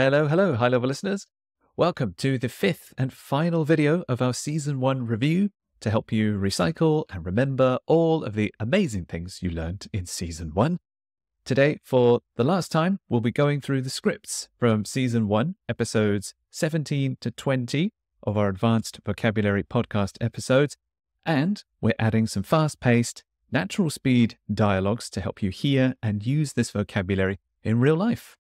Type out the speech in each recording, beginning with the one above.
Hello, hello, high-level listeners. Welcome to the fifth and final video of our Season 1 review to help you recycle and remember all of the amazing things you learned in Season 1. Today, for the last time, we'll be going through the scripts from Season 1, episodes 17 to 20 of our Advanced Vocabulary podcast episodes, and we're adding some fast-paced, natural speed dialogues to help you hear and use this vocabulary in real life.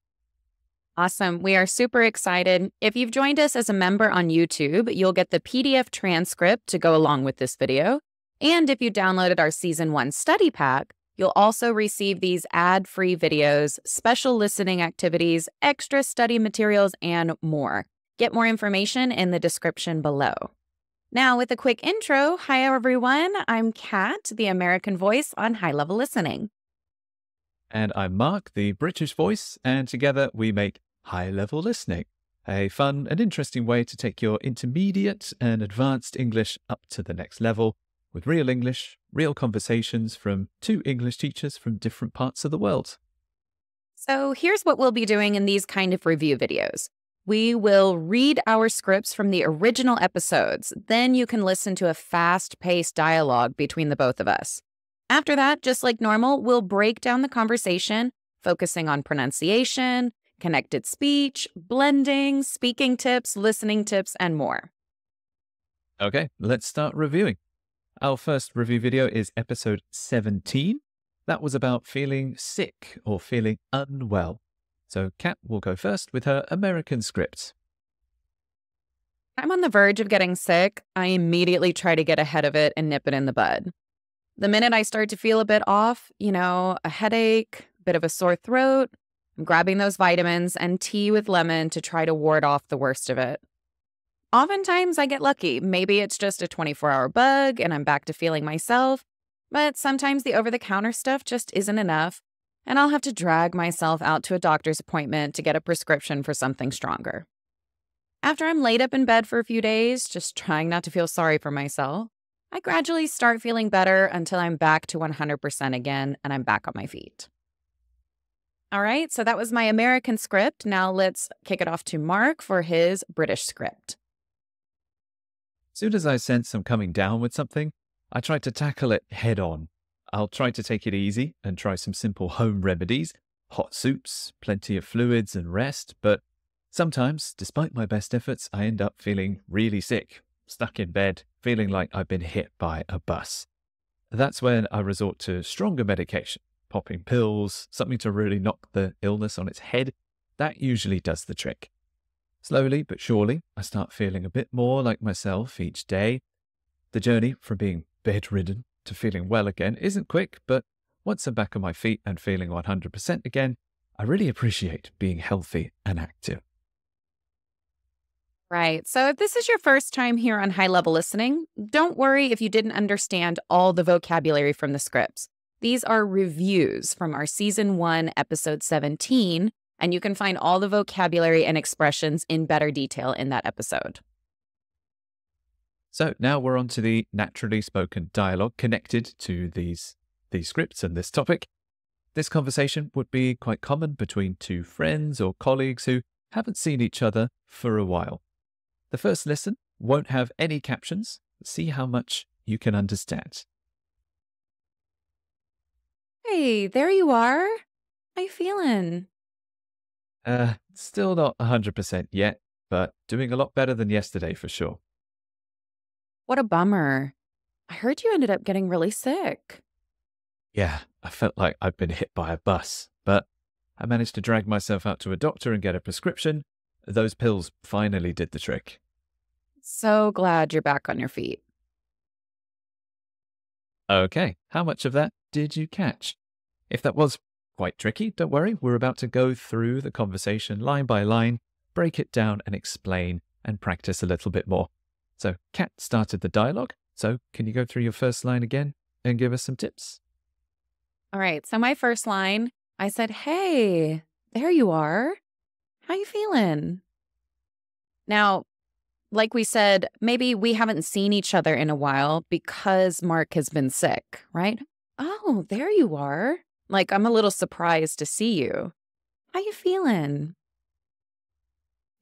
Awesome. We are super excited. If you've joined us as a member on YouTube, you'll get the PDF transcript to go along with this video. And if you downloaded our Season 1 study pack, you'll also receive these ad-free videos, special listening activities, extra study materials, and more. Get more information in the description below. Now, with a quick intro, hi everyone, I'm Kat, the American voice on High Level Listening. And I'm Mark, the British voice, and together we make High-Level Listening, a fun and interesting way to take your intermediate and advanced English up to the next level with real English, real conversations from two English teachers from different parts of the world. So here's what we'll be doing in these kind of review videos. We will read our scripts from the original episodes. Then you can listen to a fast-paced dialogue between the both of us. After that, just like normal, we'll break down the conversation, focusing on pronunciation, connected speech, blending, speaking tips, listening tips, and more. Okay, let's start reviewing. Our first review video is episode 17. That was about feeling sick or feeling unwell. So Kat will go first with her American script. I'm on the verge of getting sick. I immediately try to get ahead of it and nip it in the bud. The minute I start to feel a bit off, a headache, a bit of a sore throat, I'm grabbing those vitamins and tea with lemon to try to ward off the worst of it. Oftentimes I get lucky. Maybe it's just a 24-hour bug and I'm back to feeling myself, but sometimes the over-the-counter stuff just isn't enough, and I'll have to drag myself out to a doctor's appointment to get a prescription for something stronger. After I'm laid up in bed for a few days, just trying not to feel sorry for myself, I gradually start feeling better until I'm back to 100% again and I'm back on my feet. All right, so that was my American script. Now let's kick it off to Mark for his British script. As soon as I sense I'm coming down with something, I try to tackle it head on. I'll try to take it easy and try some simple home remedies, hot soups, plenty of fluids and rest, but sometimes, despite my best efforts, I end up feeling really sick, stuck in bed, feeling like I've been hit by a bus. That's when I resort to stronger medication, popping pills, something to really knock the illness on its head. That usually does the trick. Slowly but surely, I start feeling a bit more like myself each day. The journey from being bedridden to feeling well again isn't quick, but once I'm back on my feet and feeling 100% again, I really appreciate being healthy and active. Right. So if this is your first time here on High Level Listening, don't worry if you didn't understand all the vocabulary from the scripts. These are reviews from our Season 1, Episode 17, and you can find all the vocabulary and expressions in better detail in that episode. So now we're on to the naturally spoken dialogue connected to these scripts and this topic. This conversation would be quite common between two friends or colleagues who haven't seen each other for a while. The first listen won't have any captions. See how much you can understand. Hey, there you are. How you feeling? Still not 100% yet, but doing a lot better than yesterday for sure. What a bummer. I heard you ended up getting really sick. Yeah, I felt like I'd been hit by a bus, but I managed to drag myself out to a doctor and get a prescription. Those pills finally did the trick. So glad you're back on your feet. Okay, how much of that did you catch? If that was quite tricky, don't worry. We're about to go through the conversation line by line, break it down and explain and practice a little bit more. So Kat started the dialogue. So can you go through your first line again and give us some tips? All right. So my first line, I said, hey, there you are. How you feeling? Now, like we said, maybe we haven't seen each other in a while because Mark has been sick, right? Oh, there you are. Like, I'm a little surprised to see you. How you feeling?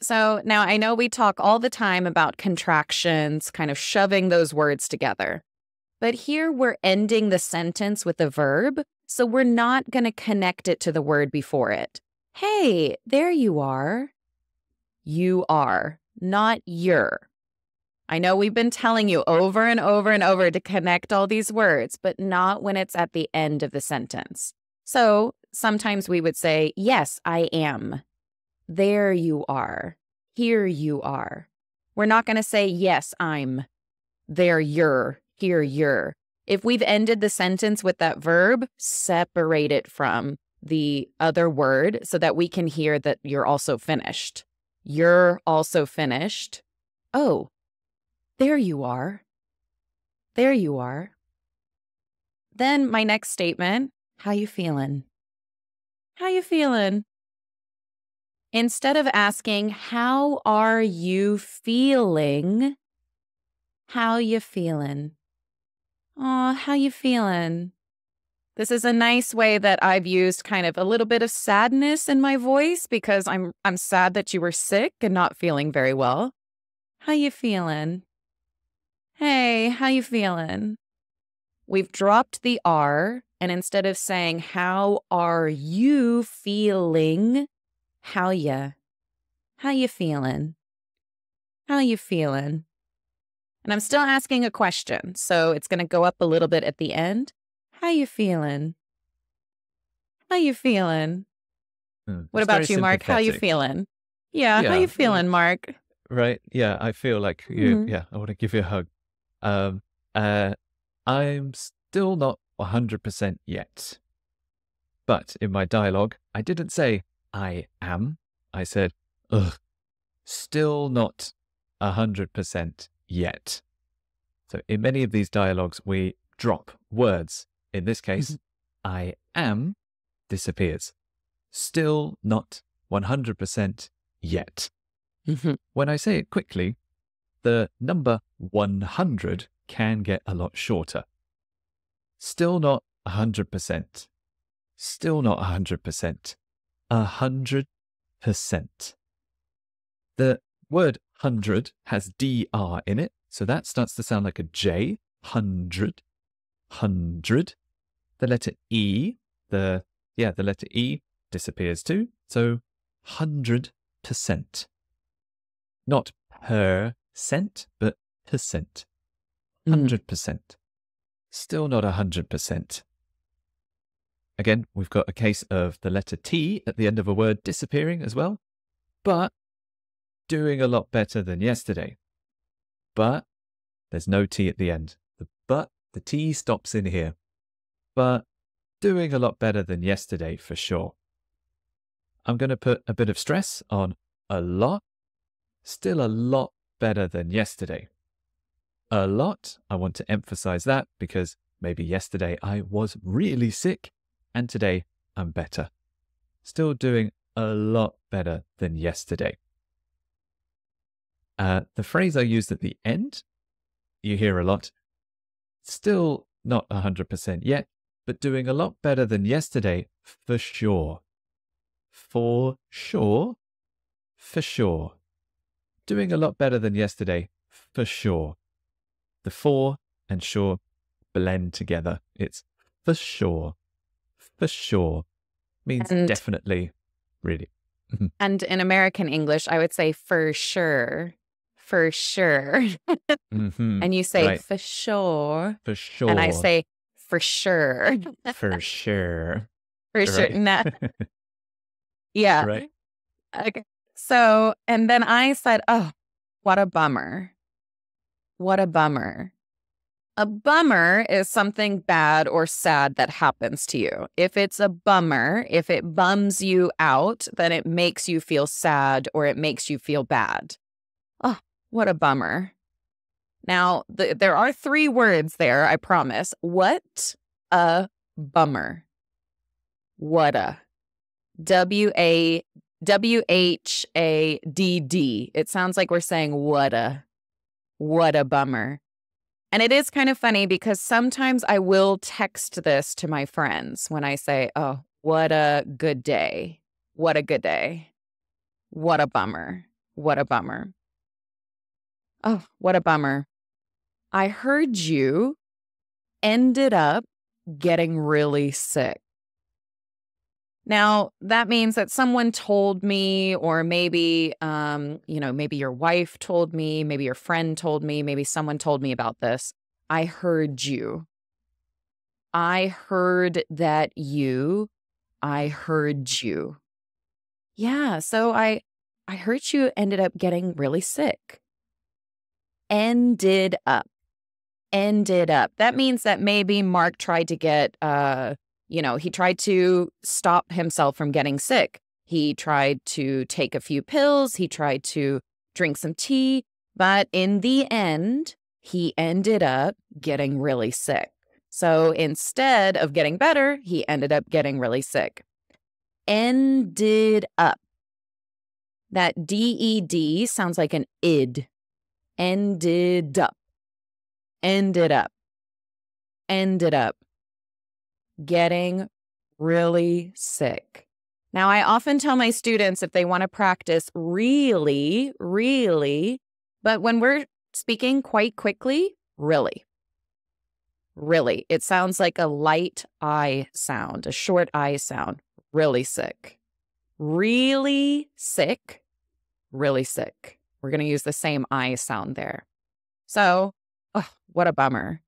So now I know we talk all the time about contractions, kind of shoving those words together. But here we're ending the sentence with a verb, so we're not going to connect it to the word before it. Hey, there you are. You are, not you're. I know we've been telling you over and over and over to connect all these words, but not when it's at the end of the sentence. So sometimes we would say, yes, I am. There you are. Here you are. We're not going to say, yes, I'm. There you're. Here you're. If we've ended the sentence with that verb, separate it from the other word so that we can hear that you're also finished. You're also finished. Oh, there you are. There you are. Then my next statement, how you feeling? How you feeling? Instead of asking, how are you feeling? How you feeling? Aw, how you feeling? This is a nice way that I've used kind of a little bit of sadness in my voice because I'm sad that you were sick and not feeling very well. How you feeling? Hey, how you feeling? We've dropped the R, and instead of saying, how are you feeling? How ya? How you feeling? How you feeling? And I'm still asking a question, so it's going to go up a little bit at the end. How you feeling? How you feeling? What It's very about you, Mark? How you sympathetic. feeling? Yeah, how Yeah, you feeling, Mark? right. Yeah, I feel like you. Mhm. Yeah, I want to give you a hug. Um, I'm still not 100% yet. But in my dialogue, I didn't say I am. I said, ugh, still not 100% yet. So in many of these dialogues, we drop words. In this case, I am disappears. Still not 100% yet. Mhm. When I say it quickly, the number 100 can get a lot shorter. Still not 100%. Still not 100%. 100%. The word hundred has DR in it, so that starts to sound like a J. Hundred. Hundred. The letter E, the letter E disappears too, so 100%. Not per cent, but percent. 100%. Still not 100%. Again, we've got a case of the letter T at the end of a word disappearing as well, but doing a lot better than yesterday. But there's no T at the end. The T stops in here. But doing a lot better than yesterday for sure. I'm going to put a bit of stress on a lot. Still a lot better than yesterday. A lot, I want to emphasize that because maybe yesterday I was really sick and today I'm better. Still doing a lot better than yesterday. The phrase I used at the end, you hear a lot. Still not 100% yet, but doing a lot better than yesterday for sure. For sure. For sure. Doing a lot better than yesterday for sure. The for and sure blend together. It's for sure. For sure. Means And definitely, really. and in American English, I would say for sure. For sure. And you say Right. for sure. For sure. And I say for sure. For sure. For sure. Right. Nah. Yeah. Right. Okay. So, and then I said, oh, what a bummer. What a bummer. A bummer is something bad or sad that happens to you. If it's a bummer, if it bums you out, then it makes you feel sad or it makes you feel bad. Oh, what a bummer. Now, there are 3 words there, I promise. What a bummer. What a. WHADD. It sounds like we're saying what a bummer. And it is kind of funny because sometimes I will text this to my friends when I say, oh, what a good day. What a good day. What a bummer. what a bummer. Oh, what a bummer. I heard you ended up getting really sick. Now, that means that someone told me, or maybe, maybe your wife told me, maybe your friend told me, maybe someone told me about this. I heard you. I heard that you. I heard you. Yeah, so I heard you ended up getting really sick. Ended up. Ended up. That means that maybe Mark tried to get, he tried to stop himself from getting sick. He tried to take a few pills. He tried to drink some tea. But in the end, he ended up getting really sick. So instead of getting better, he ended up getting really sick. Ended up. That D-E-D sounds like an id. Ended up. Ended up. Ended up getting really sick. Now, I often tell my students if they want to practice really, really, but when we're speaking quite quickly, really. Really. It sounds like a light I sound, a short I sound. Really sick. Really sick. Really sick. We're going to use the same I sound there. So, oh, what a bummer.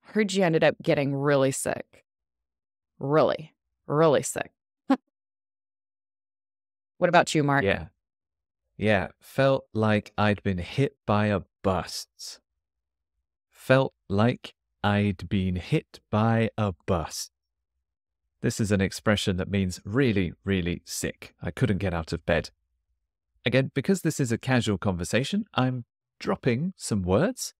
Heard you ended up getting really sick. Really, really sick. What about you, Mark? Yeah. Yeah. Felt like I'd been hit by a bus. Felt like I'd been hit by a bus. This is an expression that means really, really sick. I couldn't get out of bed. Again, because this is a casual conversation, I'm dropping some words.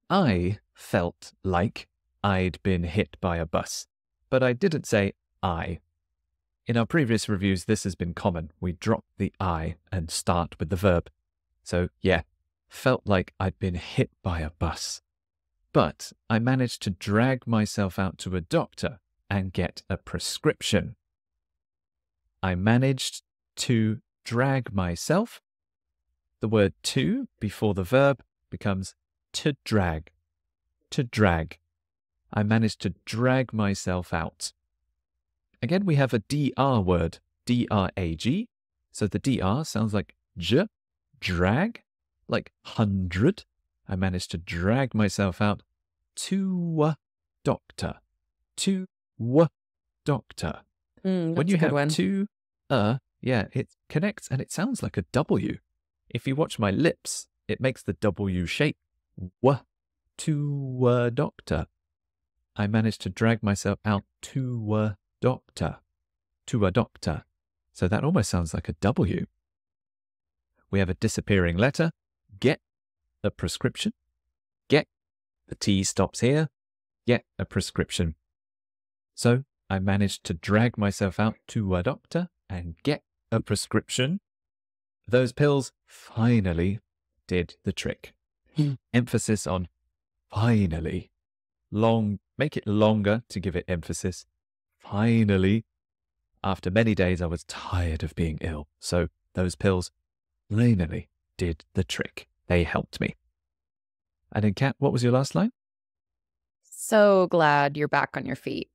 I felt like I'd been hit by a bus, but I didn't say I. In our previous reviews, this has been common. We drop the I and start with the verb. So yeah, felt like I'd been hit by a bus. But I managed to drag myself out to a doctor and get a prescription. I managed to drag myself. The word to before the verb becomes to drag. To drag. I managed to drag myself out. Again, we have a DR word, D-R-A-G. So the DR sounds like j, drag, like 100. I managed to drag myself out to a doctor. To a doctor. When you That's a good have one. to, yeah, it connects and it sounds like a W. If you watch my lips, it makes the W shape. To a doctor. I managed to drag myself out to a doctor. To a doctor. So that almost sounds like a W. We have a disappearing letter. Get a prescription. Get. The T stops here. Get a prescription. So I managed to drag myself out to a doctor and get a prescription. Those pills finally did the trick. Emphasis on finally. Make it longer to give it emphasis. Finally. After many days, I was tired of being ill. So those pills finally did the trick. They helped me. And then, Kat, what was your last line? So glad you're back on your feet.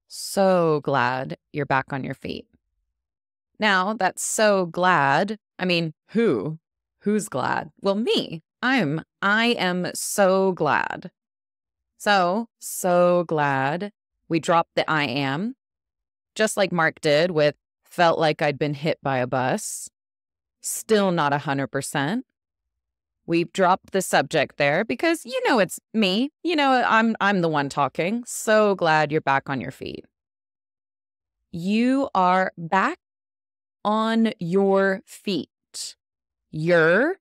So glad you're back on your feet. Now, that's so glad. I mean, who? Who's glad? Well, me. I am so glad. So glad we dropped the I am, just like Mark did with felt like I'd been hit by a bus. Still not 100%. We've dropped the subject there because it's me. I'm the one talking. So glad you're back on your feet. You are back on your feet. You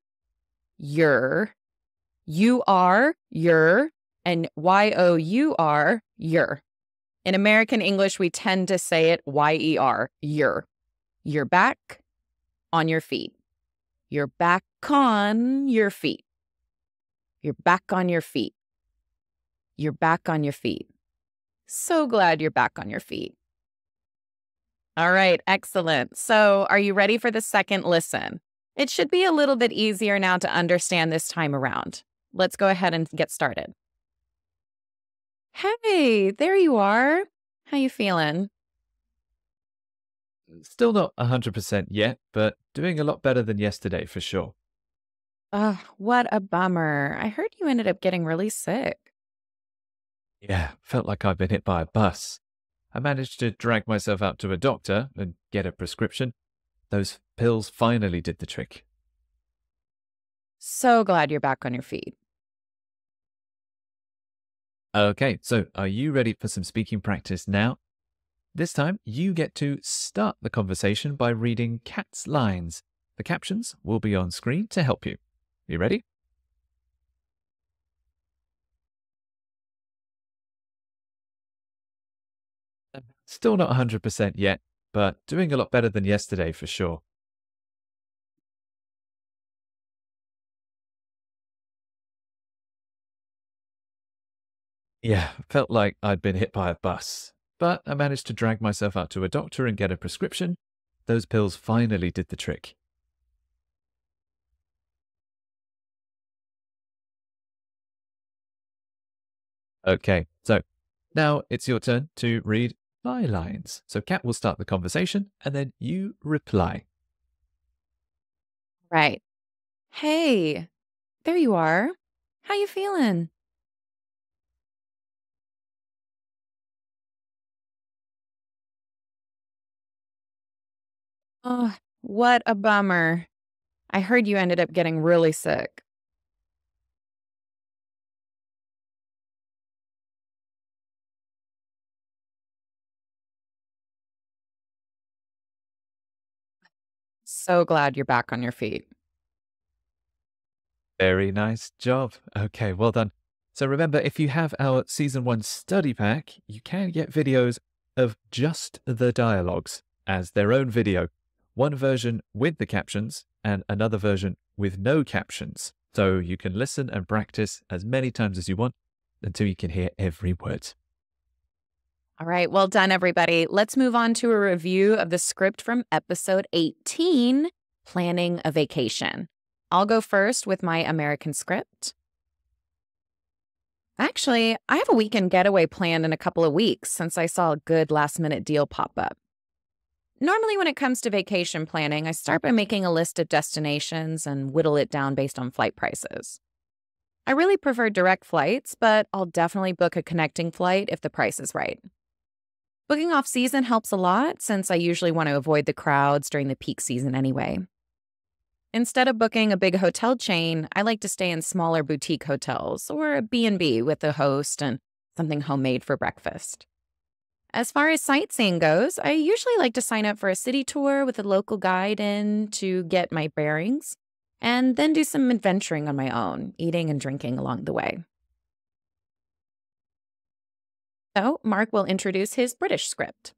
are, your, and Y-O-U-R, your. In American English, we tend to say it Y-E-R, your. You're back on your feet. You're back on your feet. You're back on your feet. You're back on your feet. So glad you're back on your feet. All right, excellent. So, are you ready for the second listen? It should be a little bit easier now to understand this time around. Let's go ahead and get started. Hey, there you are. How you feeling? Still not 100% yet, but doing a lot better than yesterday for sure. Ugh, what a bummer. I heard you ended up getting really sick. Yeah, felt like I'd been hit by a bus. I managed to drag myself out to a doctor and get a prescription. Those pills finally did the trick. So glad you're back on your feet. Okay, so are you ready for some speaking practice now? This time, you get to start the conversation by reading Kat's lines. The captions will be on screen to help you. You ready? Still not 100% yet, but doing a lot better than yesterday for sure. Yeah, felt like I'd been hit by a bus. But I managed to drag myself out to a doctor and get a prescription. Those pills finally did the trick. Okay, so now it's your turn to read my lines. So Kat will start the conversation and then you reply. Right. Hey, there you are. How you feeling? Oh, what a bummer. I heard you ended up getting really sick. So glad you're back on your feet. Very nice job. Okay, well done. So remember, if you have our season one study pack, you can get videos of just the dialogues as their own video. One version with the captions and another version with no captions. So you can listen and practice as many times as you want until you can hear every word. All right, well done, everybody. Let's move on to a review of the script from episode 18, Planning a Vacation. I'll go first with my American script. Actually, I have a weekend getaway planned in a couple of weeks since I saw a good last minute deal pop up. Normally, when it comes to vacation planning, I start by making a list of destinations and whittle it down based on flight prices. I really prefer direct flights, but I'll definitely book a connecting flight if the price is right. Booking off season helps a lot since I usually want to avoid the crowds during the peak season anyway. Instead of booking a big hotel chain, I like to stay in smaller boutique hotels or a B&B with a host and something homemade for breakfast. As far as sightseeing goes, I usually like to sign up for a city tour with a local guide in to get my bearings, and then do some adventuring on my own, eating and drinking along the way. So, Mark will introduce his British script.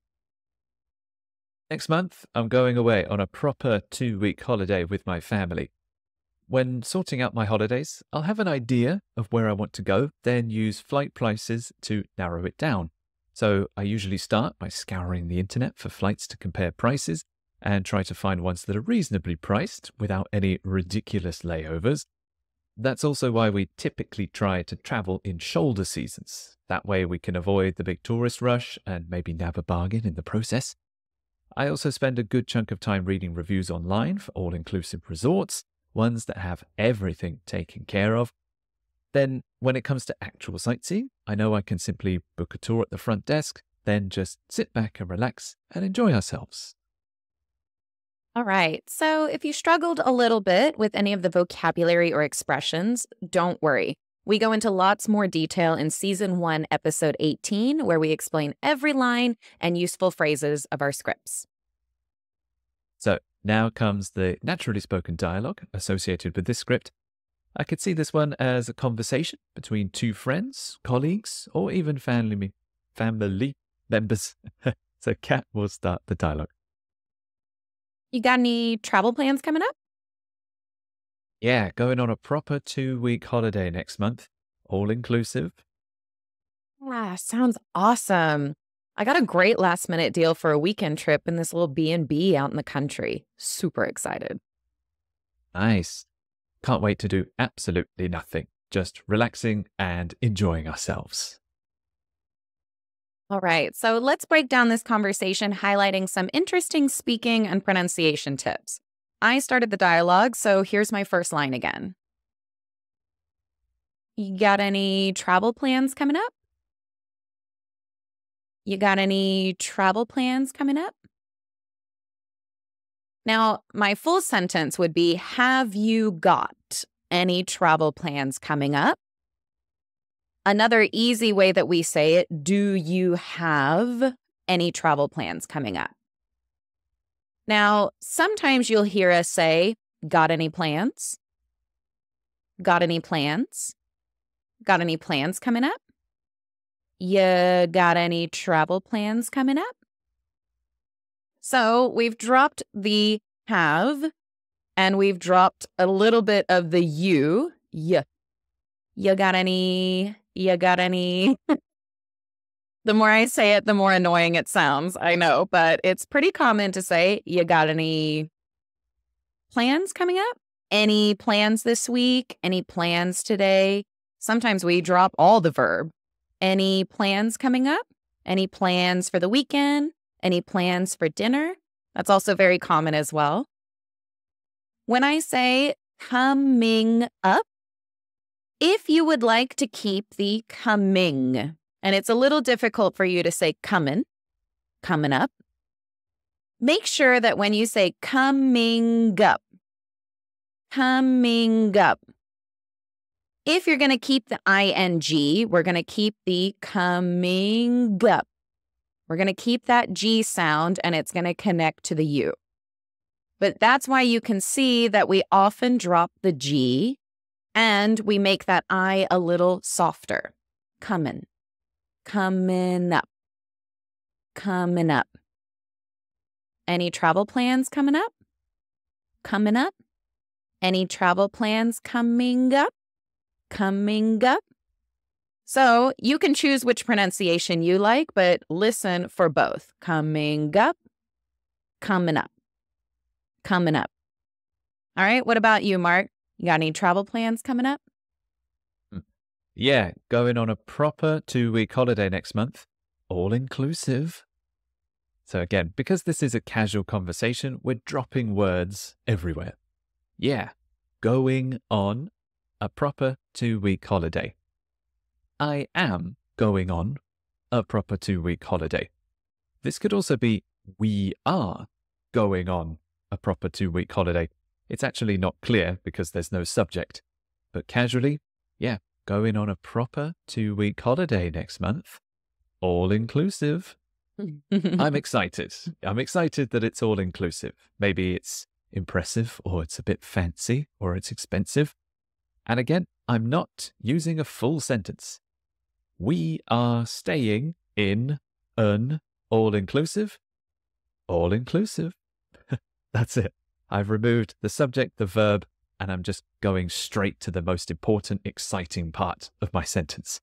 Next month, I'm going away on a proper 2-week holiday with my family. When sorting out my holidays, I'll have an idea of where I want to go, then use flight prices to narrow it down. So I usually start by scouring the internet for flights to compare prices and try to find ones that are reasonably priced without any ridiculous layovers. That's also why we typically try to travel in shoulder seasons. That way we can avoid the big tourist rush and maybe nab a bargain in the process. I also spend a good chunk of time reading reviews online for all-inclusive resorts, ones that have everything taken care of. Then, when it comes to actual sightseeing, I know I can simply book a tour at the front desk, then just sit back and relax and enjoy ourselves. All right, so if you struggled a little bit with any of the vocabulary or expressions, don't worry. We go into lots more detail in season 1, episode 18, where we explain every line and useful phrases of our scripts. So, now comes the naturally spoken dialogue associated with this script. I could see this one as a conversation between two friends, colleagues, or even family members. So Kat will start the dialogue. You got any travel plans coming up? Yeah, going on a proper 2-week holiday next month, all inclusive. Sounds awesome. I got a great last minute deal for a weekend trip in this little B&B out in the country. Super excited. Nice. Can't wait to do absolutely nothing, just relaxing and enjoying ourselves. All right, so let's break down this conversation, highlighting some interesting speaking and pronunciation tips. I started the dialogue, so here's my first line again. You got any travel plans coming up? You got any travel plans coming up? Now, my full sentence would be, have you got any travel plans coming up? Another easy way that we say it, do you have any travel plans coming up? Now, sometimes you'll hear us say, got any plans? Got any plans? Got any plans coming up? You got any travel plans coming up? So we've dropped the have, and we've dropped a little bit of the you. You got any? You got any? The more I say it, the more annoying it sounds. I know, but it's pretty common to say, you got any plans coming up? Any plans this week? Any plans today? Sometimes we drop all the verb. Any plans coming up? Any plans for the weekend? Any plans for dinner? That's also very common as well. When I say coming up, if you would like to keep the coming, and it's a little difficult for you to say coming up, make sure that when you say coming up, if you're going to keep the ing, we're going to keep the coming up. We're going to keep that G sound, and it's going to connect to the U. But that's why you can see that we often drop the G, and we make that I a little softer. Coming up. Any travel plans coming up? Coming up? Any travel plans coming up? Coming up? So you can choose which pronunciation you like, but listen for both. Coming up, coming up. All right, what about you, Mark? You got any travel plans coming up? Yeah, going on a proper 2-week holiday next month, all inclusive. So again, because this is a casual conversation, we're dropping words everywhere. Yeah, going on a proper 2-week holiday. I am going on a proper 2-week holiday. This could also be we are going on a proper 2-week holiday. It's actually not clear because there's no subject. But casually, yeah, going on a proper 2-week holiday next month. All inclusive. I'm excited. I'm excited that it's all inclusive. Maybe it's impressive, or it's a bit fancy, or it's expensive. And again, I'm not using a full sentence. We are staying in an all-inclusive. All-inclusive. That's it. I've removed the subject, the verb, and I'm just going straight to the most important, exciting part of my sentence.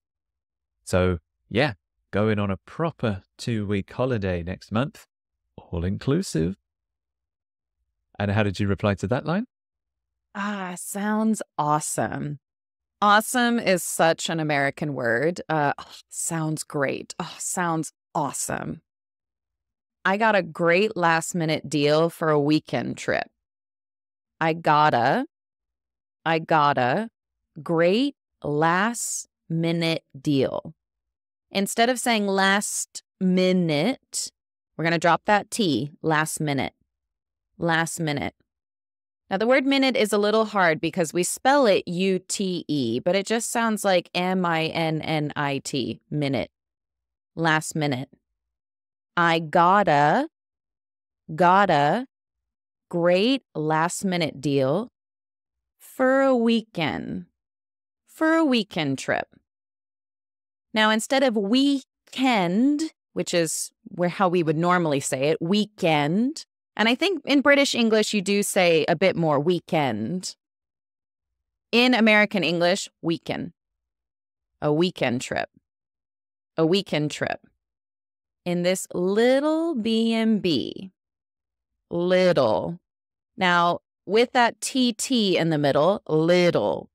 So, yeah, going on a proper 2-week holiday next month. All-inclusive. And how did you reply to that line? Sounds awesome. Awesome is such an American word. Sounds great. Sounds awesome. I got a great last minute deal for a weekend trip. I got a great last minute deal. Instead of saying last minute, we're going to drop that T, last minute. Last minute. Now, the word minute is a little hard because we spell it U-T-E, but it just sounds like M-I-N-N-I-T, minute. Last minute. I got a great last minute deal for a weekend trip. Now, instead of weekend, which is how we would normally say it, weekend, and I think in British English, you do say a bit more weekend. In American English, weekend. A weekend trip. A weekend trip. in this little B&B. Little. Now, with that TT in the middle, little.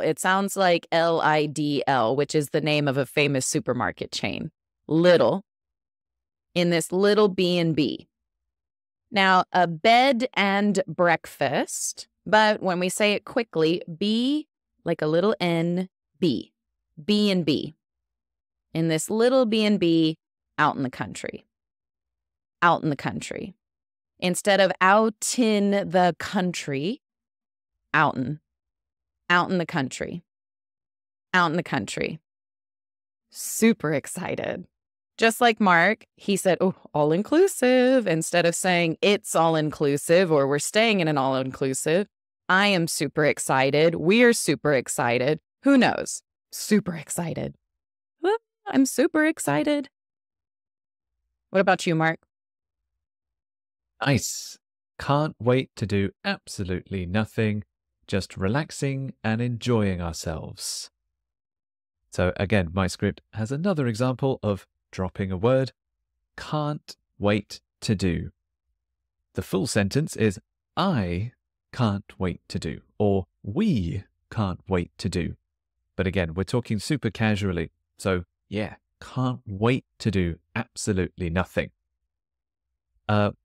It sounds like LIDL, which is the name of a famous supermarket chain. Little. In this little B&B. Now, a bed and breakfast, but when we say it quickly, B, like a little N, B. B&B. In this little B&B out in the country. Out in the country. Instead of out in the country, out in the country. Out in the country. Super excited. Just like Mark, he said, oh, all-inclusive, instead of saying it's all-inclusive or we're staying in an all-inclusive. I am super excited. We're super excited. Who knows? Super excited. Well, I'm super excited. What about you, Mark? Nice. Can't wait to do absolutely nothing, just relaxing and enjoying ourselves. So again, my script has another example of dropping a word. Can't wait to do. The full sentence is I can't wait to do, or we can't wait to do. But again, we're talking super casually. So yeah, can't wait to do absolutely nothing.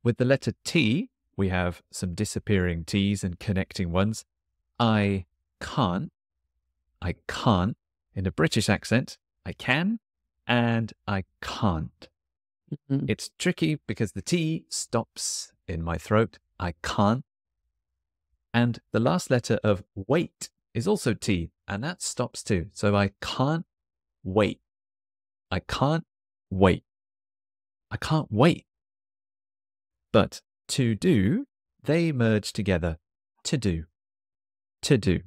With the letter T, we have some disappearing T's and connecting ones. I can't. In a British accent, I can and I can't. Mm-hmm. It's tricky because the T stops in my throat. I can't. And the last letter of wait is also T, and that stops too. So I can't wait. I can't wait. I can't wait. But to do, they merge together. To do. To do.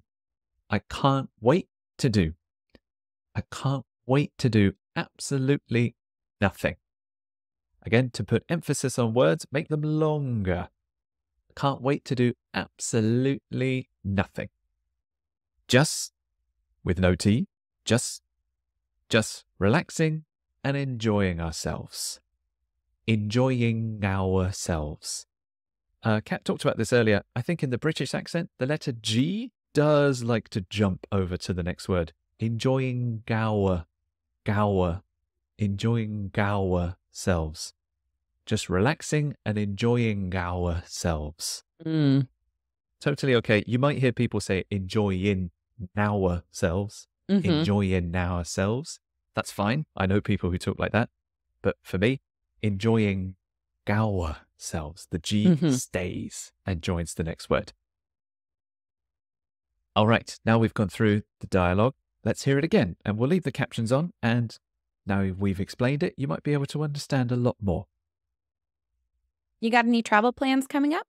I can't wait to do. I can't wait to do absolutely nothing. Again, to put emphasis on words, make them longer. I can't wait to do absolutely nothing. Just, with no T, just relaxing and enjoying ourselves. Enjoying ourselves. Kat talked about this earlier. I think in the British accent, the letter G does like to jump over to the next word. Enjoying gower. Enjoying ourselves. Just relaxing and enjoying ourselves. Totally okay. You might hear people say enjoying ourselves. Enjoying ourselves. That's fine. I know people who talk like that. But for me, enjoying ourselves. The G stays and joins the next word. All right, now we've gone through the dialogue. Let's hear it again, and we'll leave the captions on, and now we've explained it, you might be able to understand a lot more. You got any travel plans coming up?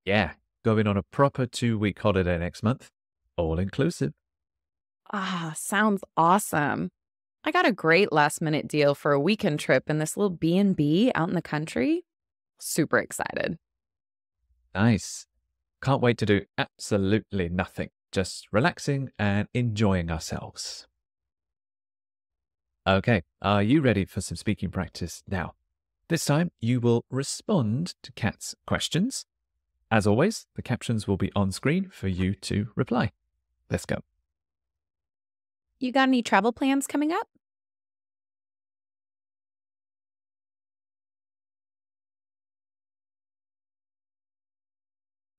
Yeah, going on a proper 2-week holiday next month, all inclusive. Ah, sounds awesome. I got a great last-minute deal for a weekend trip in this little B&B out in the country. Super excited. Nice. Can't wait to do absolutely nothing, just relaxing and enjoying ourselves. Okay, are you ready for some speaking practice now? This time, you will respond to Kat's questions. As always, the captions will be on screen for you to reply. Let's go. You got any travel plans coming up?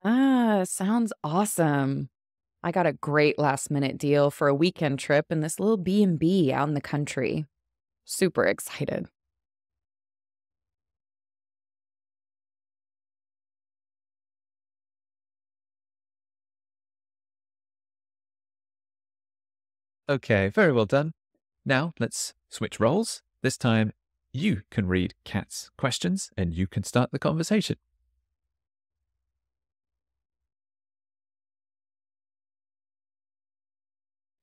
Ah, sounds awesome. I got a great last-minute deal for a weekend trip in this little B&B out in the country. Super excited. Okay, very well done. Now let's switch roles. This time you can read Kat's questions and you can start the conversation.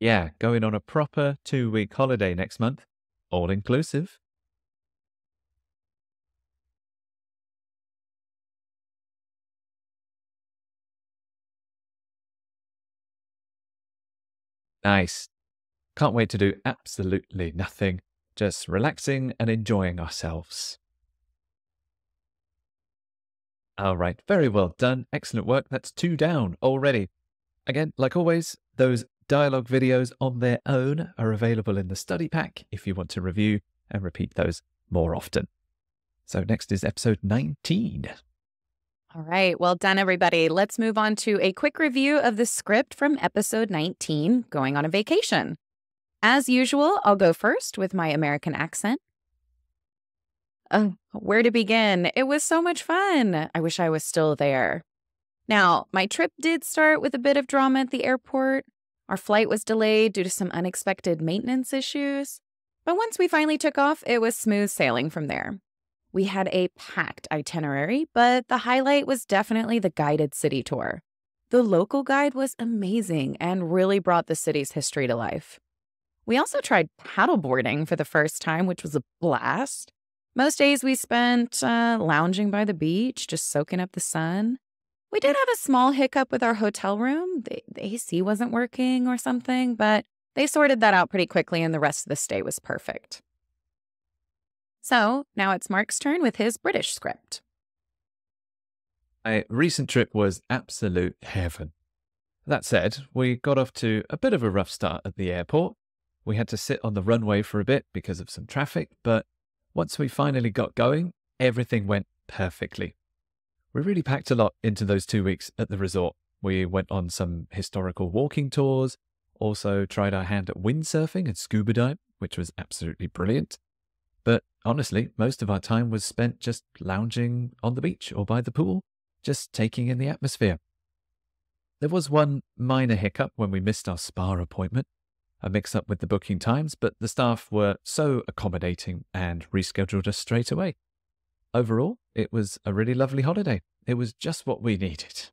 Yeah, going on a proper 2-week holiday next month, all inclusive. Nice. Can't wait to do absolutely nothing, just relaxing and enjoying ourselves. All right, very well done. Excellent work. That's 2 down already. Again, like always, those dialogue videos on their own are available in the study pack if you want to review and repeat those more often. So next is episode 19. All right, well done, everybody. Let's move on to a quick review of the script from episode 19, Going on a Vacation. As usual, I'll go first with my American accent. Where to begin? It was so much fun. I wish I was still there. Now, my trip did start with a bit of drama at the airport. Our flight was delayed due to some unexpected maintenance issues. But once we finally took off, it was smooth sailing from there. We had a packed itinerary, but the highlight was definitely the guided city tour. The local guide was amazing and really brought the city's history to life. We also tried paddleboarding for the first time, which was a blast. Most days we spent lounging by the beach, just soaking up the sun. We did have a small hiccup with our hotel room. The AC wasn't working or something, but they sorted that out pretty quickly and the rest of the stay was perfect. So now it's Mark's turn with his British script. My recent trip was absolute heaven. That said, we got off to a bit of a rough start at the airport. We had to sit on the runway for a bit because of some traffic, but once we finally got going, everything went perfectly. We really packed a lot into those 2 weeks at the resort. We went on some historical walking tours, also tried our hand at windsurfing and scuba diving, which was absolutely brilliant. But honestly, most of our time was spent just lounging on the beach or by the pool, just taking in the atmosphere. There was one minor hiccup when we missed our spa appointment, a mix-up with the booking times, but the staff were so accommodating and rescheduled us straight away. Overall, it was a really lovely holiday. It was just what we needed.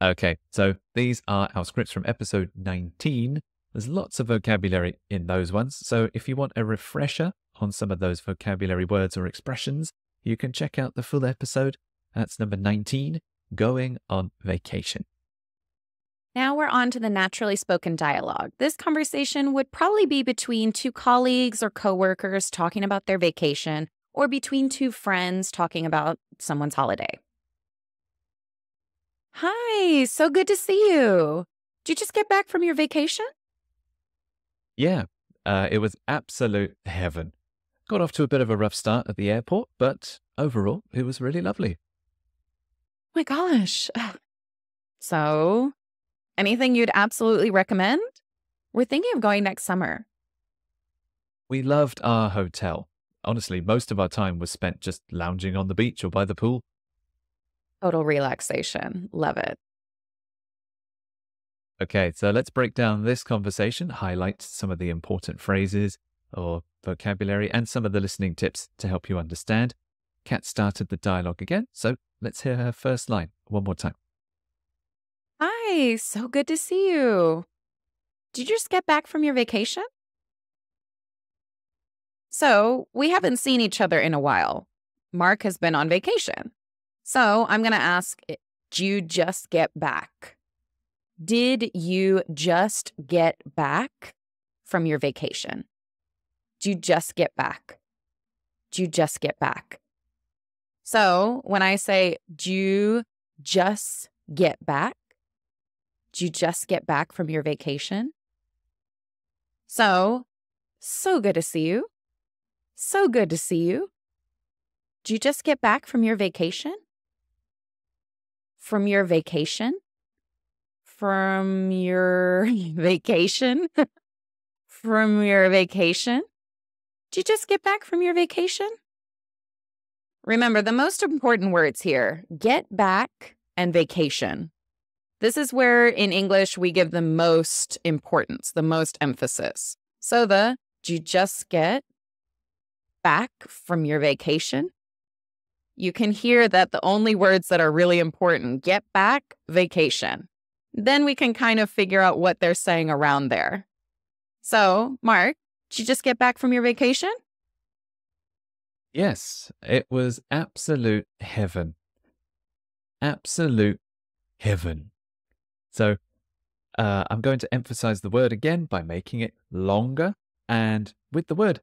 Okay, so these are our scripts from episode 19. There's lots of vocabulary in those ones, so if you want a refresher on some of those vocabulary words or expressions, you can check out the full episode. That's number 19, Going on Vacation. Now we're on to the naturally spoken dialogue. This conversation would probably be between two colleagues or coworkers talking about their vacation, or between two friends talking about someone's holiday. Hi, so good to see you. Did you just get back from your vacation? Yeah, it was absolute heaven. Got off to a bit of a rough start at the airport, but overall, it was really lovely. Oh my gosh. So, anything you'd absolutely recommend? We're thinking of going next summer. We loved our hotel. Honestly, most of our time was spent just lounging on the beach or by the pool. Total relaxation. Love it. Okay, so let's break down this conversation, highlight some of the important phrases or vocabulary, and some of the listening tips to help you understand. Kat started the dialogue again, so let's hear her first line one more time. Hi, so good to see you. Did you just get back from your vacation? So, we haven't seen each other in a while. Mark has been on vacation. So, I'm going to ask, did you just get back? Did you just get back from your vacation? Did you just get back? Did you just get back? So, when I say, did you just get back? Did you just get back from your vacation? So good to see you. So good to see you. Did you just get back from your vacation? From your vacation? From your vacation? From your vacation? Did you just get back from your vacation? Remember, the most important words here, get back and vacation. This is where, in English, we give the most importance, the most emphasis. So did you just get back from your vacation? You can hear that the only words that are really important, get back, vacation. Then we can kind of figure out what they're saying around there. So, Mark, did you just get back from your vacation? Yes, it was absolute heaven. Absolute heaven. So I'm going to emphasize the word again by making it longer And with the word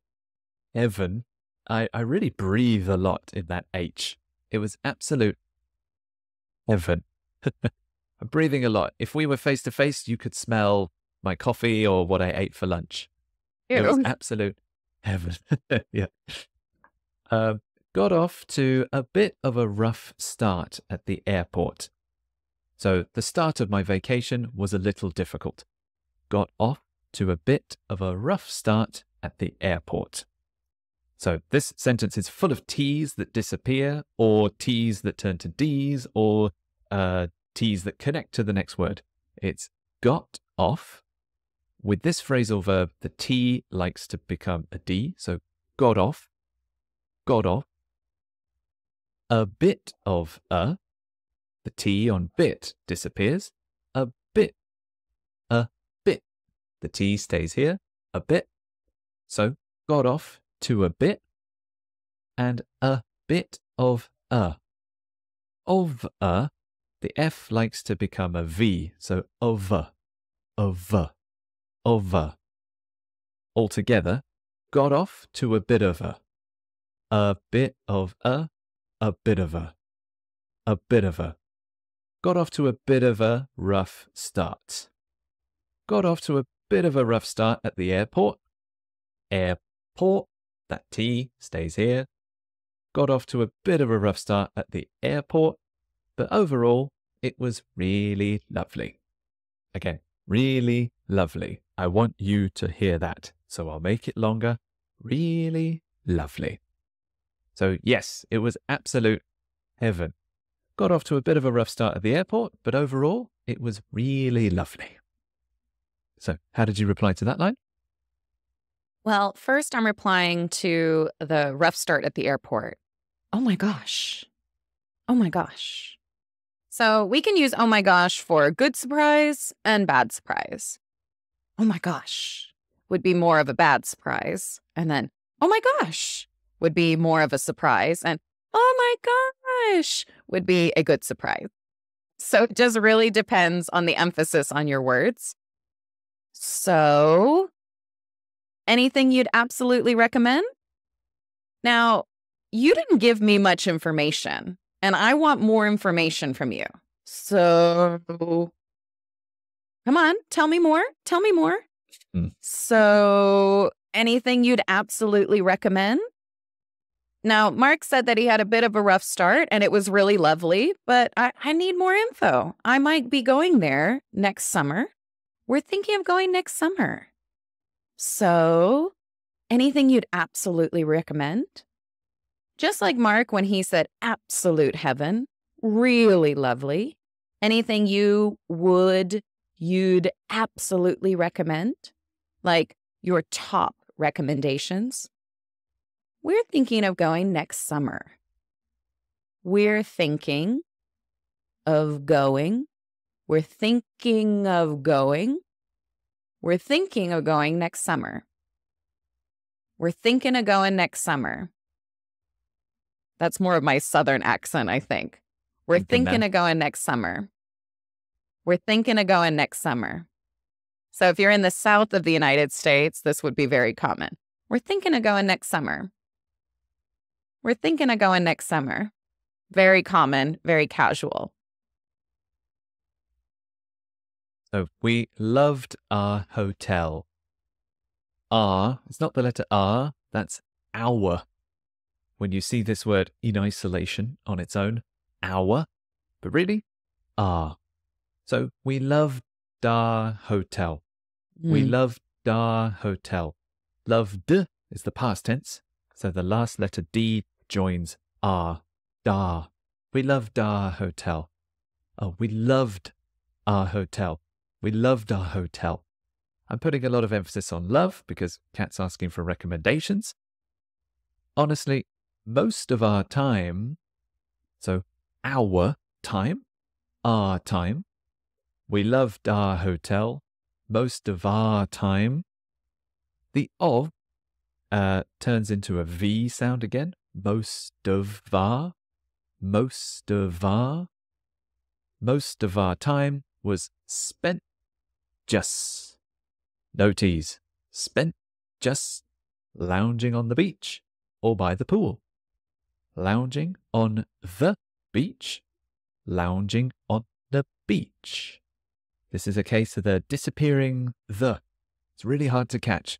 heaven, I really breathe a lot in that H. It was absolute heaven. I'm breathing a lot. If we were face to face, you could smell my coffee or what I ate for lunch. It was Ew. absolute heaven. Yeah. Got off to a bit of a rough start at the airport. So the start of my vacation was a little difficult. Got off to a bit of a rough start at the airport. So this sentence is full of T's that disappear, or T's that turn to D's, or T's that connect to the next word. It's got off. With this phrasal verb, the T likes to become a D. So got off, got off. A bit of a. The T on bit disappears. A bit, a bit. The T stays here, a bit. So got off to a bit, and a bit of a. Of a, the F likes to become a V, so of a, of a, of a. Altogether, got off to a bit of a bit of a bit of a bit of a. Got off to a bit of a rough start. Got off to a bit of a rough start at the airport. Airport, that T stays here. Got off to a bit of a rough start at the airport, but overall, it was really lovely. Again, really lovely. I want you to hear that, so I'll make it longer. Really lovely. So yes, it was absolute heaven. Got off to a bit of a rough start at the airport, but overall, it was really lovely. So how did you reply to that line? Well, first I'm replying to the rough start at the airport. Oh my gosh. Oh my gosh. So we can use oh my gosh for good surprise and bad surprise. Oh my gosh would be more of a bad surprise. And then, oh my gosh would be more of a surprise. And oh my gosh would be a good surprise. So it just really depends on the emphasis on your words. So, anything you'd absolutely recommend? Now, you didn't give me much information, and I want more information from you. So, come on, tell me more. Tell me more. So, anything you'd absolutely recommend? Now, Mark said that he had a bit of a rough start and it was really lovely, but I need more info. I might be going there next summer. We're thinking of going next summer. So, anything you'd absolutely recommend? Just like Mark when he said absolute heaven, really lovely. Anything you'd absolutely recommend? Like your top recommendations? We're thinking of going next summer. We're thinking of going. We're thinking of going. We're thinking of going next summer. We're thinking of going next summer. That's more of my Southern accent, I think. We're thinking of going next summer. We're thinking of going next summer. So if you're in the south of the United States, this would be very common. We're thinking of going next summer. We're thinking of going next summer. Very common, very casual. So we loved our hotel. R, it's not the letter R, that's our. When you see this word in isolation on its own, our, but really, our. So we loved our hotel. We loved our hotel. Loved is the past tense, so the last letter D joins R, dar. We loved our hotel. Oh, we loved our hotel. We loved our hotel. I'm putting a lot of emphasis on love because Kat's asking for recommendations. Honestly, most of our time, so our time, we loved our hotel, most of our time. The of turns into a V sound again. Most of our time was spent just. No T's. Spent just lounging on the beach or by the pool. Lounging on the beach, lounging on the beach. This is a case of the disappearing the. It's really hard to catch.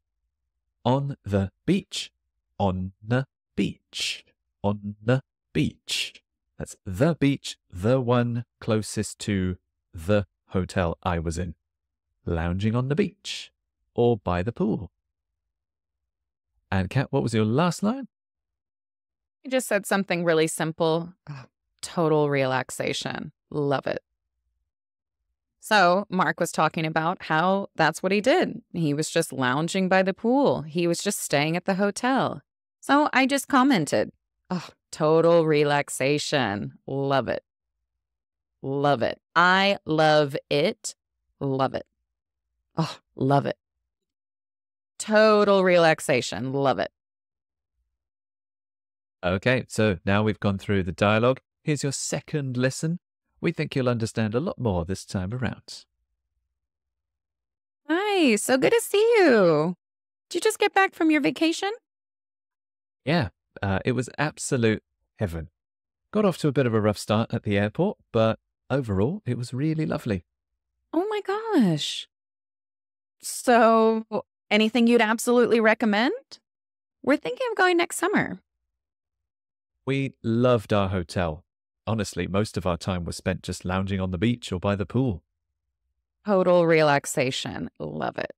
On the beach, on the beach, on the beach. That's the beach, the one closest to the hotel I was in. Lounging on the beach or by the pool. And Kat, what was your last line? I just said something really simple. Total relaxation. Love it. So Mark was talking about how that's what he did. He was just lounging by the pool. He was just staying at the hotel. So I just commented, total relaxation. Love it. Love it. I love it. Love it. Oh, love it. Total relaxation. Love it. Okay, so now we've gone through the dialogue. Here's your second listen. We think you'll understand a lot more this time around. Hi, so good to see you. Did you just get back from your vacation? Yeah, it was absolute heaven. Got off to a bit of a rough start at the airport, but overall, it was really lovely. Oh my gosh. So, anything you'd absolutely recommend? We're thinking of going next summer. We loved our hotel. Honestly, most of our time was spent just lounging on the beach or by the pool. Total relaxation. Love it.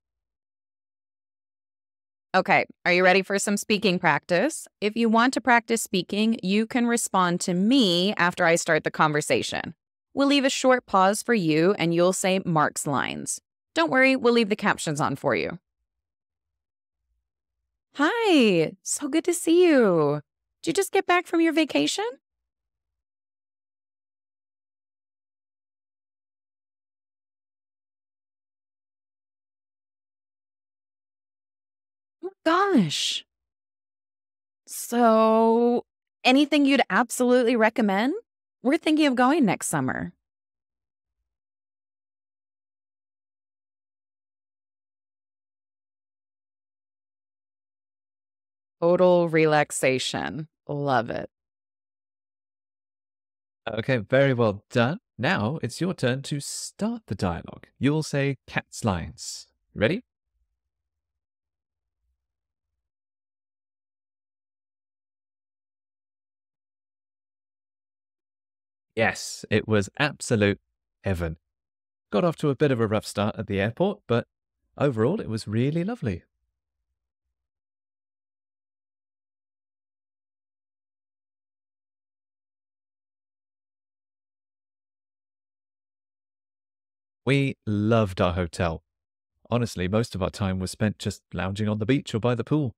Okay, are you ready for some speaking practice? If you want to practice speaking, you can respond to me after I start the conversation. We'll leave a short pause for you and you'll say Mark's lines. Don't worry, we'll leave the captions on for you. Hi, so good to see you. Did you just get back from your vacation? Oh gosh. So, anything you'd absolutely recommend? We're thinking of going next summer. Total relaxation. Love it. Okay, very well done. Now it's your turn to start the dialogue. You'll say Kat's lines. Ready? Yes, it was absolute heaven. Got off to a bit of a rough start at the airport, but overall it was really lovely. We loved our hotel. Honestly, most of our time was spent just lounging on the beach or by the pool.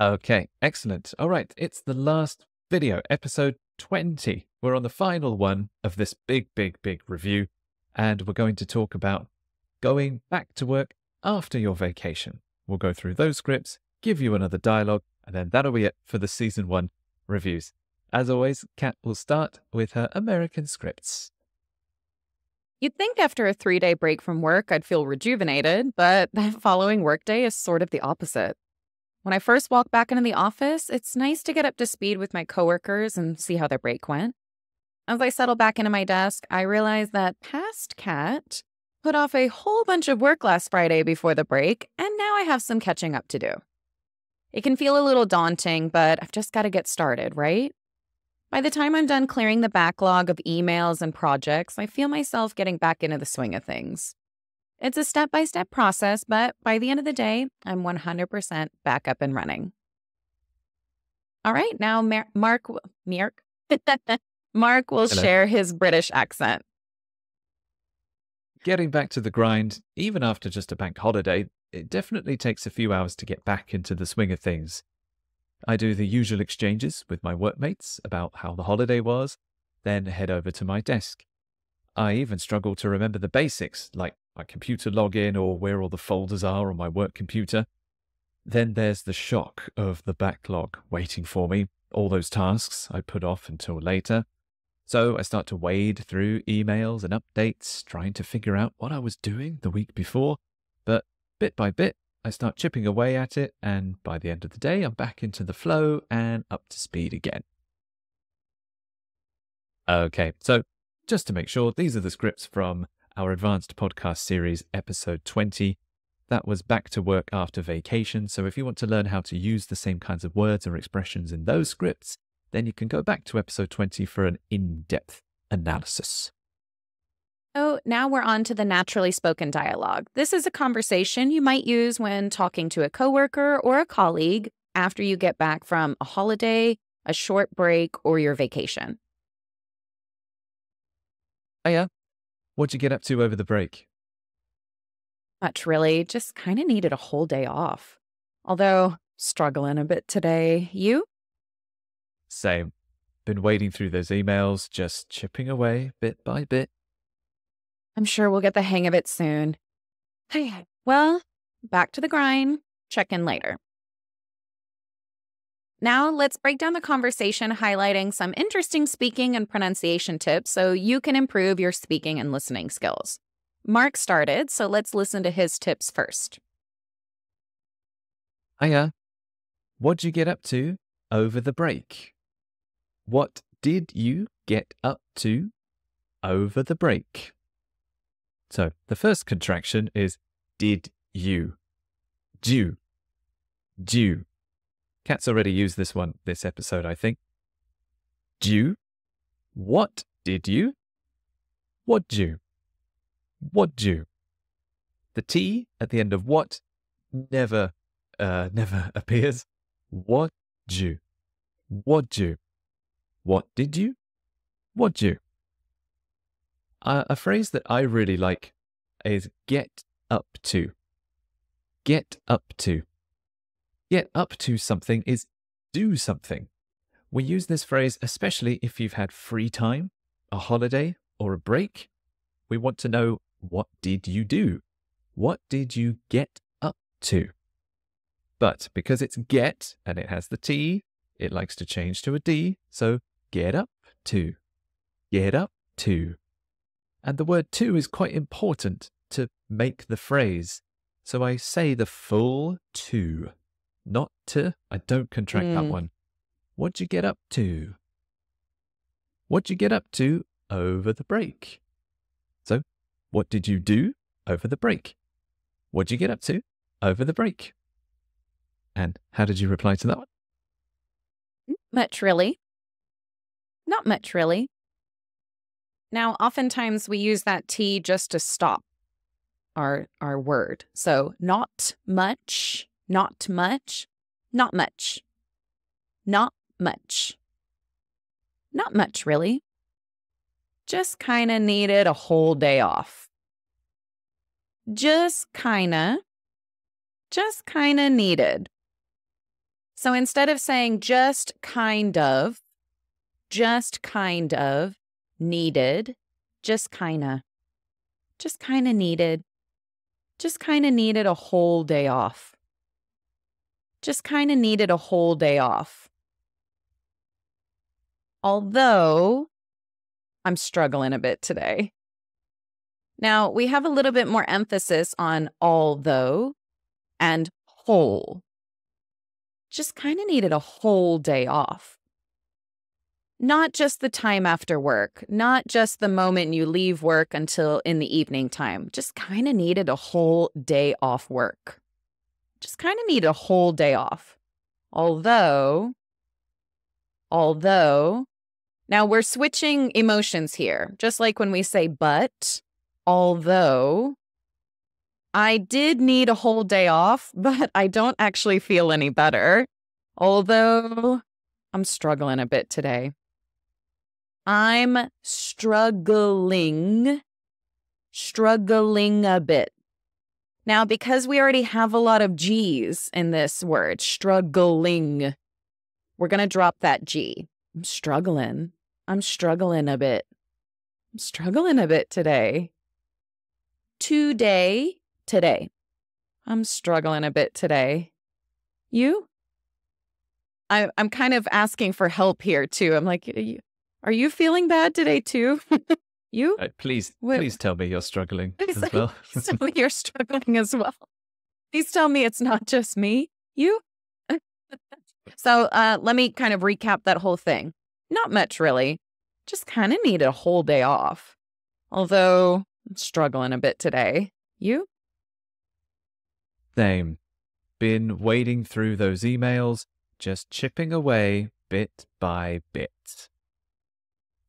Okay, excellent. All right, it's the last video, episode 20. We're on the final one of this big review, and we're going to talk about going back to work after your vacation. We'll go through those scripts, give you another dialogue, and then that'll be it for the season 1 reviews. As always, Kat will start with her American scripts. You'd think after a 3-day break from work, I'd feel rejuvenated, but that following workday is sort of the opposite. When I first walk back into the office, it's nice to get up to speed with my coworkers and see how their break went. As I settle back into my desk, I realize that past Kat put off a whole bunch of work last Friday before the break, and now I have some catching up to do. It can feel a little daunting, but I've just got to get started, right? By the time I'm done clearing the backlog of emails and projects, I feel myself getting back into the swing of things. It's a step-by-step process, but by the end of the day, I'm 100% back up and running. All right, now Mark will Hello. share his British accent. Getting back to the grind, even after just a bank holiday, it definitely takes a few hours to get back into the swing of things. I do the usual exchanges with my workmates about how the holiday was, then head over to my desk. I even struggle to remember the basics, like my computer login or where all the folders are on my work computer. Then there's the shock of the backlog waiting for me, all those tasks I put off until later. So I start to wade through emails and updates, trying to figure out what I was doing the week before. But bit by bit, I start chipping away at it, and by the end of the day, I'm back into the flow and up to speed again. Okay, so just to make sure, these are the scripts from our advanced podcast series, episode 20. That was back to work after vacation. So if you want to learn how to use the same kinds of words or expressions in those scripts, then you can go back to episode 20 for an in-depth analysis. So now we're on to the naturally spoken dialogue. This is a conversation you might use when talking to a coworker or a colleague after you get back from a holiday, a short break, or your vacation. Hiya, what'd you get up to over the break? Much really, just kind of needed a whole day off. Although, struggling a bit today. You? Same. Been wading through those emails, just chipping away bit by bit. I'm sure we'll get the hang of it soon. Well, back to the grind. Check in later. Now, let's break down the conversation, highlighting some interesting speaking and pronunciation tips so you can improve your speaking and listening skills. Mark started, so let's listen to his tips first. Hiya, what'd you get up to over the break? What did you get up to over the break? So the first contraction is did you. Do. Do. Kat's already used this one this episode, I think. Do. What did you? What'd you? What'd you? The T at the end of what never appears. What'd you? What'd you? What did you? What'd you? A phrase that I really like is get up to. Get up to. Get up to something is do something. We use this phrase especially if you've had free time, a holiday, or a break. We want to know, what did you do? What did you get up to? But because it's get and it has the T, it likes to change to a D, so get up to. Get up to. And the word to is quite important to make the phrase. So I say the full to. Not to. I don't contract that one. What'd you get up to? What'd you get up to over the break? So, what did you do over the break? What'd you get up to over the break? And how did you reply to that one? Much really. Not much really. Now, oftentimes we use that T just to stop our word. So, not much. Not much, not much, not much, not much really. Just kind of needed a whole day off. Just kind of needed. So instead of saying just kind of needed, just kind of needed, just kind of needed a whole day off. Just kind of needed a whole day off. Although, I'm struggling a bit today. Now, we have a little bit more emphasis on although and whole. Just kind of needed a whole day off. Not just the time after work, not just the moment you leave work until in the evening time. Just kind of needed a whole day off work. Just kind of need a whole day off. Although, now we're switching emotions here. Just like when we say but, although, I did need a whole day off, but I don't actually feel any better. Although, I'm struggling a bit today. I'm struggling a bit. Now, because we already have a lot of G's in this word, struggling, we're going to drop that G. I'm struggling a bit. I'm struggling a bit today. Today. I'm struggling a bit today. You? I'm kind of asking for help here, too. I'm like, Are you feeling bad today too? You? Please What? tell me you're struggling Please as well. tell me you're struggling as well. Please tell me it's not just me. You? So let me kind of recap that whole thing. Not much, really. Just kind of need a whole day off. Although I'm struggling a bit today. You? Same. Been wading through those emails, just chipping away bit by bit.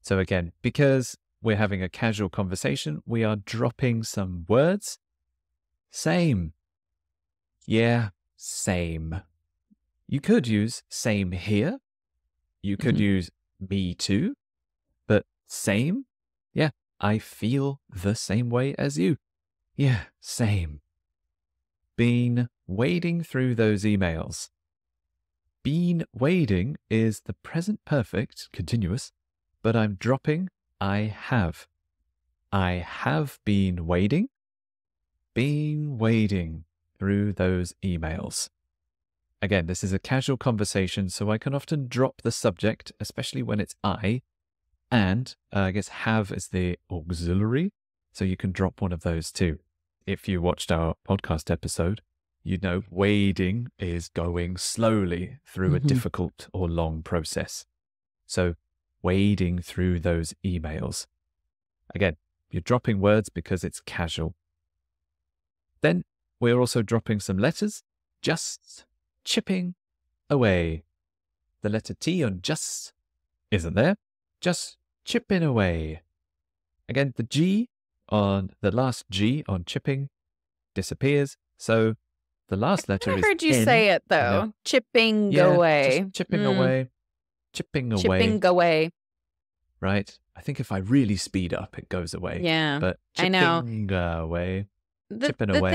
So again, because we're having a casual conversation, we are dropping some words. Same. Yeah, same. You could use same here. You could use me too. But same? Yeah, I feel the same way as you. Yeah, same. Been wading through those emails. Been wading is the present perfect continuous, but I'm dropping I have. I have been wading through those emails. Again, this is a casual conversation, so I can often drop the subject, especially when it's I, and I guess have is the auxiliary, so you can drop one of those too. If you watched our podcast episode, you know wading is going slowly through a difficult or long process. So wading through those emails. Again, you're dropping words because it's casual. Then we're also dropping some letters, just chipping away. The letter T on just isn't there, just chipping away. Again, the G on the last G on chipping disappears, so the last letter is I heard you N, say it though. Chipping away. Just chipping away. Chipping away. Chipping away. Right? I think if I really speed up, it goes away. Yeah, but I know. Chipping away. The away.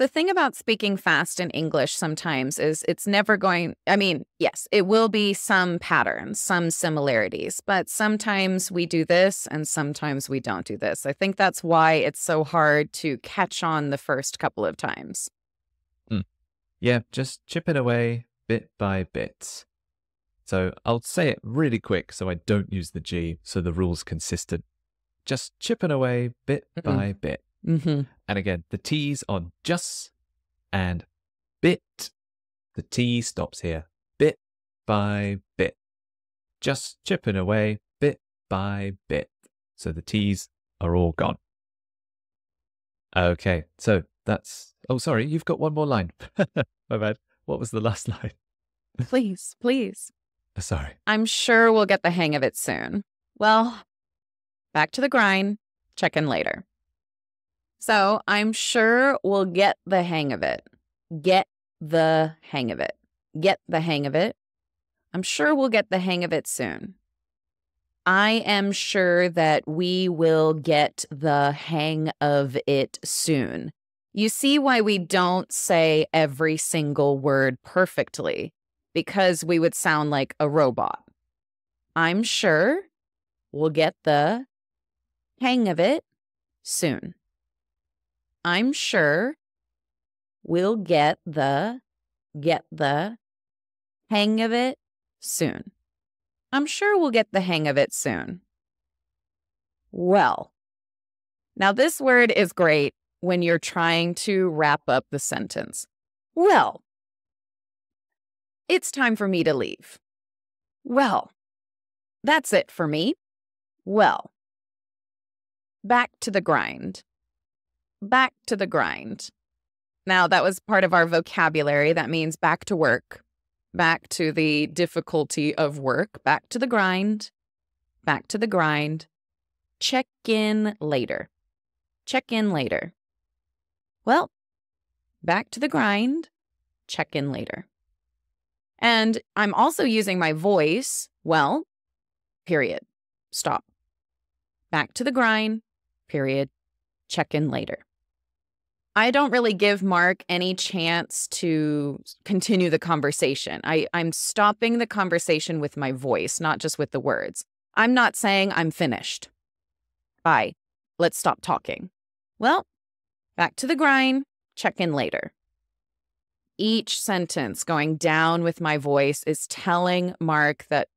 thing about speaking fast in English sometimes is it's never going, I mean, yes, it will be some patterns, some similarities, but sometimes we do this and sometimes we don't do this. I think that's why it's so hard to catch on the first couple of times. Yeah, just chipping away bit by bit. So I'll say it really quick so I don't use the G, so the rule's consistent. Just chipping away bit by bit. And again, the T's on just and bit. The T stops here. Bit by bit. Just chipping away bit by bit. So the T's are all gone. Okay, so that's... Oh, sorry, you've got one more line. My bad. What was the last line? Please. Sorry. I'm sure we'll get the hang of it soon. Well, back to the grind. Check in later. So I'm sure we'll get the hang of it. Get the hang of it. Get the hang of it. I'm sure we'll get the hang of it soon. I am sure that we will get the hang of it soon. You see why we don't say every single word perfectly, because we would sound like a robot. I'm sure we'll get the hang of it soon. I'm sure we'll get the hang of it soon. I'm sure we'll get the hang of it soon. Well, now this word is great when you're trying to wrap up the sentence. Well, it's time for me to leave. Well, that's it for me. Well, back to the grind. Back to the grind. Now, that was part of our vocabulary. That means back to work, back to the difficulty of work, back to the grind, back to the grind. Check in later. Check in later. Well, back to the grind, check in later. And I'm also using my voice, well, period, stop. Back to the grind, period, check in later. I don't really give Mark any chance to continue the conversation. I'm stopping the conversation with my voice, not just with the words. I'm not saying I'm finished. Bye. Let's stop talking. Well, back to the grind, check in later. Each sentence going down with my voice is telling Mark that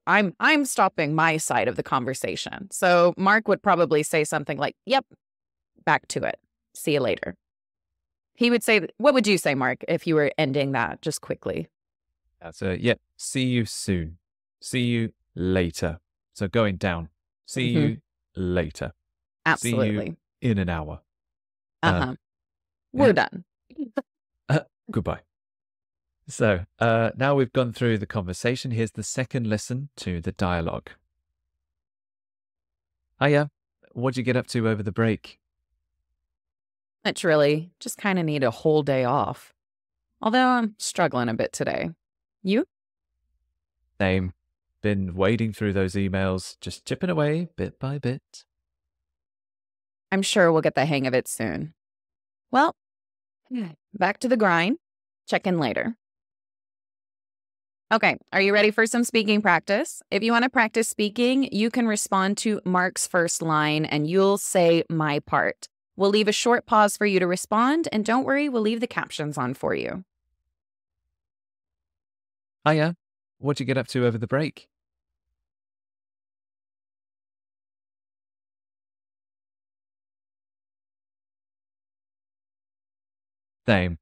I'm stopping my side of the conversation. So Mark would probably say something like, "Yep, back to it. See you later." He would say, what would you say, Mark, if you were ending that just quickly? So, yeah, see you soon. See you later. So going down. See Mhm. you later. See you Absolutely. in an hour. Uh-huh. yeah. We're done. Goodbye. So now we've gone through the conversation. Here's the second listen to the dialogue. Hiya, what'd you get up to over the break? Literally, just kind of need a whole day off. Although I'm struggling a bit today. You? Same. Been wading through those emails, just chipping away bit by bit. I'm sure we'll get the hang of it soon. Well, back to the grind. Check in later. Okay, are you ready for some speaking practice? If you want to practice speaking, you can respond to Mark's first line and you'll say my part. We'll leave a short pause for you to respond, and don't worry, we'll leave the captions on for you. Hiya, what'd you get up to over the break? Same.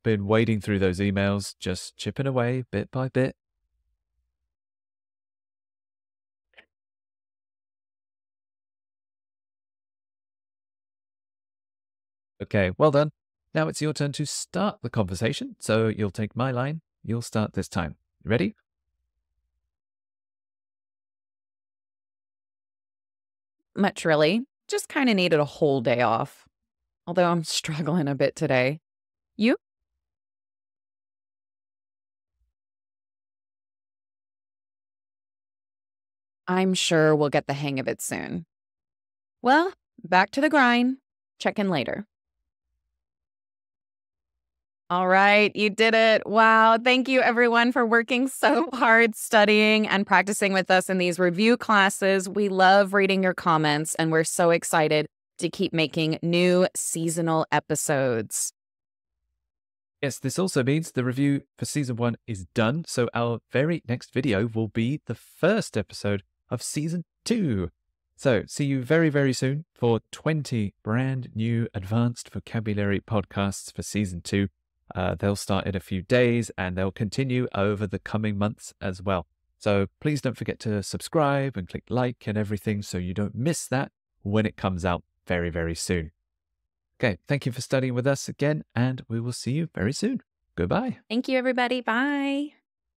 Been wading through those emails, just chipping away bit by bit. Okay, well done. Now it's your turn to start the conversation. So you'll take my line. You'll start this time. Ready? Much really. Just kind of needed a whole day off. Although I'm struggling a bit today. You? I'm sure we'll get the hang of it soon. Well, back to the grind. Check in later. All right, you did it. Wow. Thank you, everyone, for working so hard studying and practicing with us in these review classes. We love reading your comments, and we're so excited to keep making new seasonal episodes. Yes, this also means the review for season 1 is done. So our very next video will be the first episode of season 2. So see you very, very soon for 20 brand new advanced vocabulary podcasts for season 2. They'll start in a few days and they'll continue over the coming months as well. So please don't forget to subscribe and click like and everything so you don't miss that when it comes out very, very soon. Okay, thank you for studying with us again, and we will see you very soon. Goodbye. Thank you, everybody. Bye.